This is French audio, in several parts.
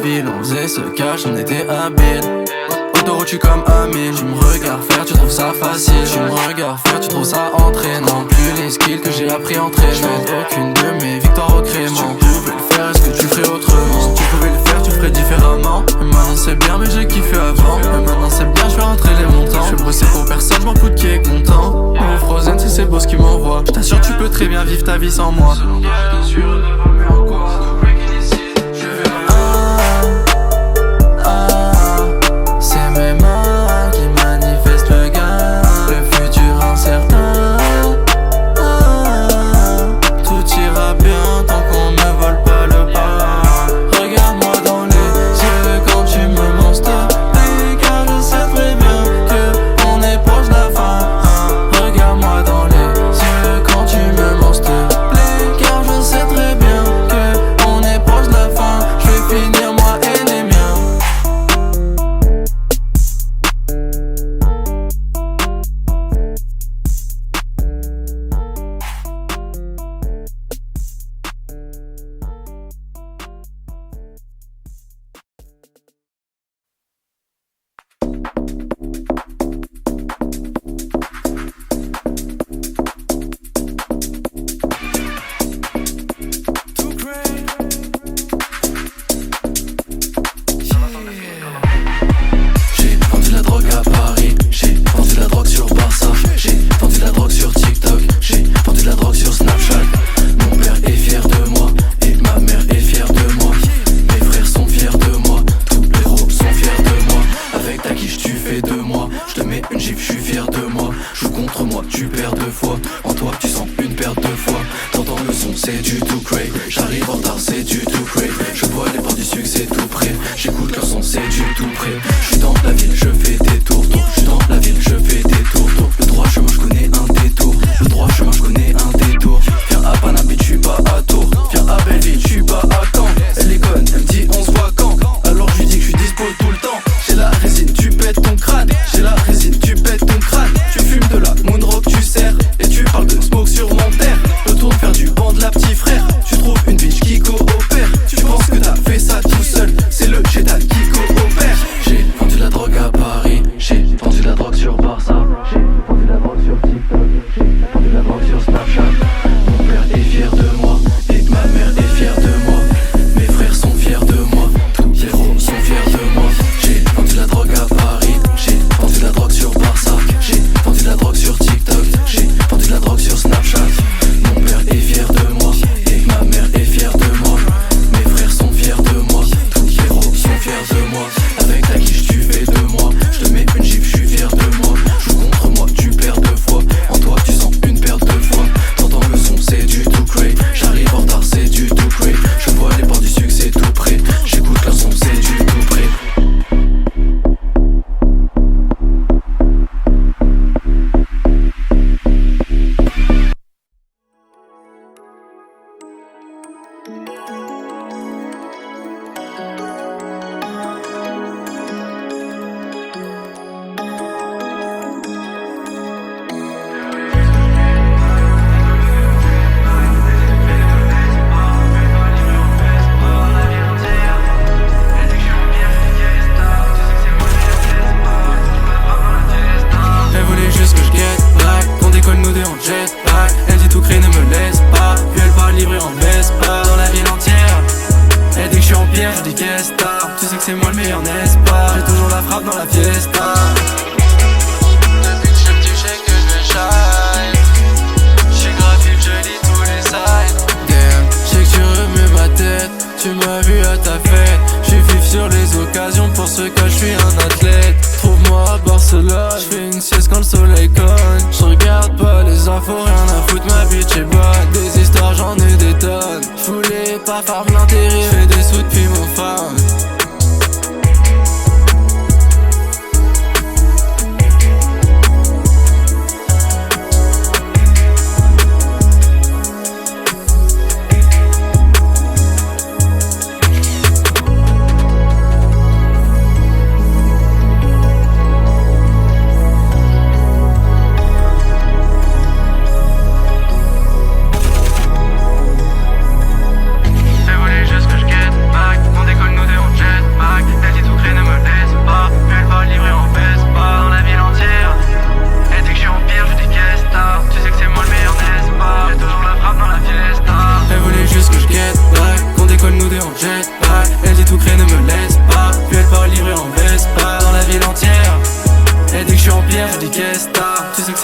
ville, on faisait ce cash, on était habile. Autoroute, je suis comme Amil. Tu me regardes faire, tu trouves ça facile. Tu me regardes faire, tu trouves ça entraînant. Plus les skills que j'ai appris en traînant. J'mets aucune de mes victoires au crément. Si tu pouvais le faire, est-ce que tu ferais autrement? Si tu pouvais le faire, tu ferais différemment. Et maintenant c'est bien, mais j'ai kiffé avant. Et maintenant c'est bien, je vais rentrer les montants. Je vais bosser pour personne, je m'en fous de qui est content. Mon Frozen, si c'est beau ce qui m'envoie. Je t'assure, tu peux très bien vivre ta vie sans moi.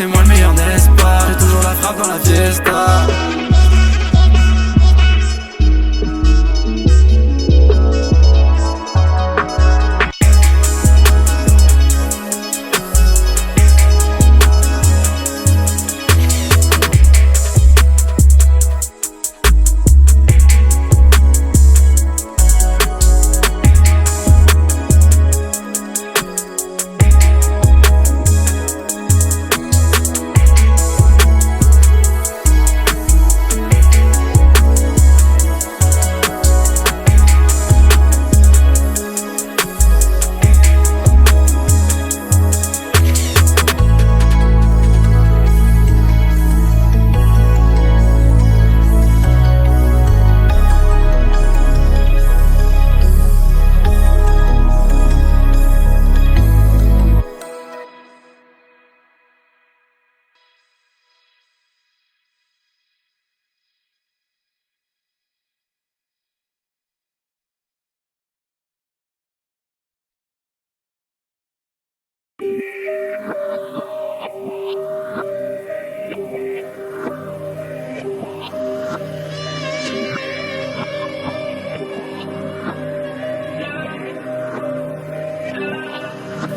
c'est moi le meilleur, n'est-ce pas? J'ai toujours la frappe dans la fiesta.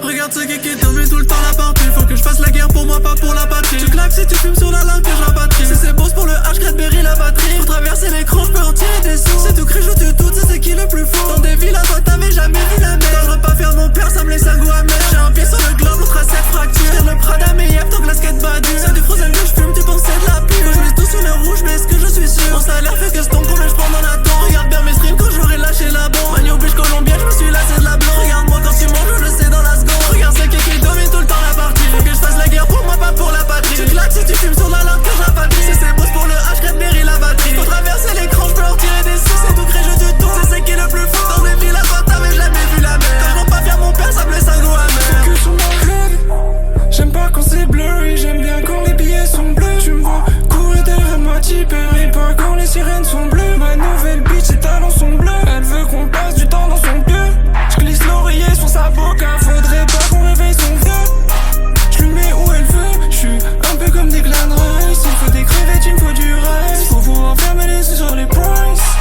Regarde ce qui est tombé tout le temps la partie. Faut que je fasse la guerre pour moi, pas pour la patrie. Tu claques si tu fumes sur la langue que je la batterie. Si c'est boss pour le H, Cradberry la batterie. Faut traverser l'écran, je peux en tirer des sous. C'est tout cru, je tue tout, c'est qui le plus fou. Dans des villes à toi t'avais jamais vu la mer. Quand je pas faire mon père, ça me laisse un goût amer. J'ai un pied sur le globe, l'autre a 7 fractures. Le Prada, mais yep, tant que la skate badu. C'est du frozen que je fume, tu pensais de la pub. Je mise tout sur le rouge, mais est-ce que je suis sûr? Mon salaire fait que ce ton, combien je prends dans la temps. Regarde bien mes streams quand j'aurai lâché la bombe. Magno biche colombien, je me suis lassé de la blonde. Regarde-moi quand tu manges, je le sais dans la seconde. Regarde ce qui domine tout le temps la partie. Faut que je fasse la guerre pour moi, pas pour la patrie. Tu claques si tu fumes sur la langue que j'apatrie. Si c'est boss pour le H, Cradberry la batterie. Faut traverser l'écran, je peux en tirer des sous. C'est tout cré, je tue tout, c'est qui le plus fort. Dans des villes à toi t'avais jamais vu la mer. Quand je rentre pas faire mon père, ça me laisse un goût amer. Que sur mon club, j'aime pas quand c'est bleu. Et j'aime bien quand les billets sont bleus. Tu me vois courir derrière moi, t'y paierais pas quand les sirènes sont bleues. Ma nouvelle bitch, ses talons sont bleus. Elle veut qu'on passe du temps dans son pieu. J'glisse l'oreiller sur sa boca. Faudrait pas qu'on réveille son vieux. J'lui mets où elle veut. J'suis un peu comme des Glen Rice. Il faut des crevettes, il me faut du rice. Faut vous enfermer les yeux sur les prices,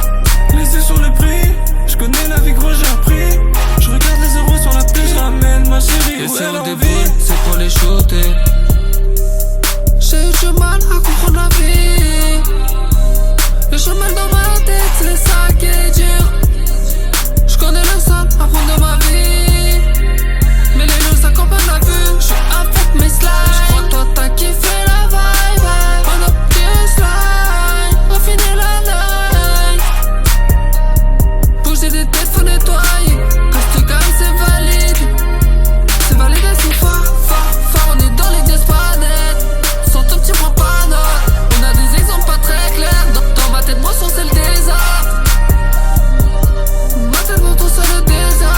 les yeux sur le prix. J'connais la vie, gros, j'ai appris. J'regarde les euros sur la piste. J'ramène ma chérie où elle a envie. C'est pour les shooter. J'ai eu du mal à comprendre la vie. Le chemin dans ma tête, c'est ça qui est dur. J'connais le sol à prendre de ma vie. Mais les loups s'accompagnent la vue. J'suis un fuck mes slides. J'crois toi t'as kiffé la vibe. On a petit slide, raffiner la night. Bouger des têtes, faut nettoyer. Reste calme, c'est valide. C'est validé, c'est fort, fort, fort. On est dans les espagnettes. Sans ton petit point pas note. On a des exemples pas très clairs. Dans ma tête, moi, c'est le désastre. Ma tête, mon tout, c'est le désastre.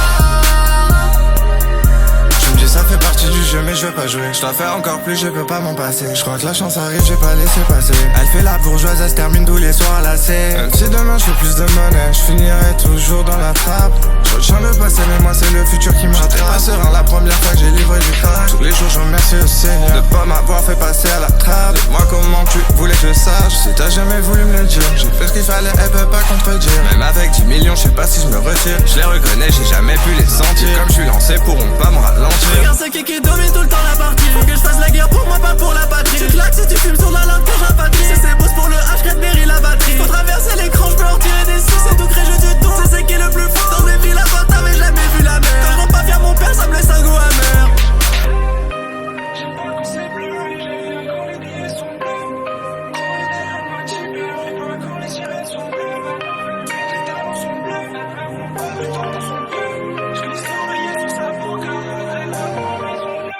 Je me dis ça fait partie du jeu mais je veux pas jouer. Je dois faire encore plus, je peux pas m'en passer. Je crois que la chance arrive, j'ai pas laissé passer. Elle fait la bourgeoise, elle se termine tous les soirs lassée. Même si demain je fais plus de monnaie, je finirai toujours dans la trappe. Je retiens le passé mais moi c'est le futur qui m'attrape. J'étais pas serein la première fois que j'ai livré du crack. Tous les jours je remercie le Seigneur de pas m'avoir fait passer à la trappe. Dis-moi comment tu voulais que je sache. Si t'as jamais voulu me le dire, j'ai fait ce qu'il fallait, elle peut pas contredire. Même avec 10 millions, je sais pas si je me retire. Je les reconnais, j'ai jamais pu les sentir. Comme je suis lancé, pourront pas me ralentir. Regarde ce qui domine tout le temps la partie. Faut que je fasse la guerre pour moi, pas pour la patrie. Tu claques si tu fumes sur la langue que j'apatrie. Si c'est boss pour le H, Cradberry la batterie. Faut traverser l'écran, je peux en tirer des sous. C'est tout cré, je tue tout, c'est qui le plus fort. Dans des villes à toi t'avais jamais vu la mer. Quand je rentre pas faire mon père, ça me laisse un goût amer. J'aime pas quand c'est bleu, et j'aime bien quand les billets sont bleus. Courir derrière moi, t'y paierais pas quand les sirènes sont bleues. Les talons sont bleus, elle veut qu'on passe du temps dans son pieu. J'glisse l'oreiller sur sa boca, elle veut qu'on réveille son vieux.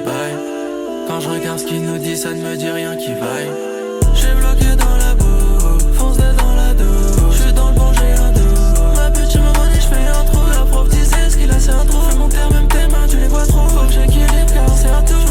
baille. Quand je regarde ce qu'ils nous disent, ça ne me dit rien qui vaille. J'suis bloqué dans la boue, fonce dans la douche. J'suis dans le bon, j'ai un dos. Ma bitch m'a monnaie, j'fais un trou. La prof disait ce qu'il a c'est un trou. Fais mon terre, même tes mains, tu les vois trop. Faut que j'équilibre car c'est un tout.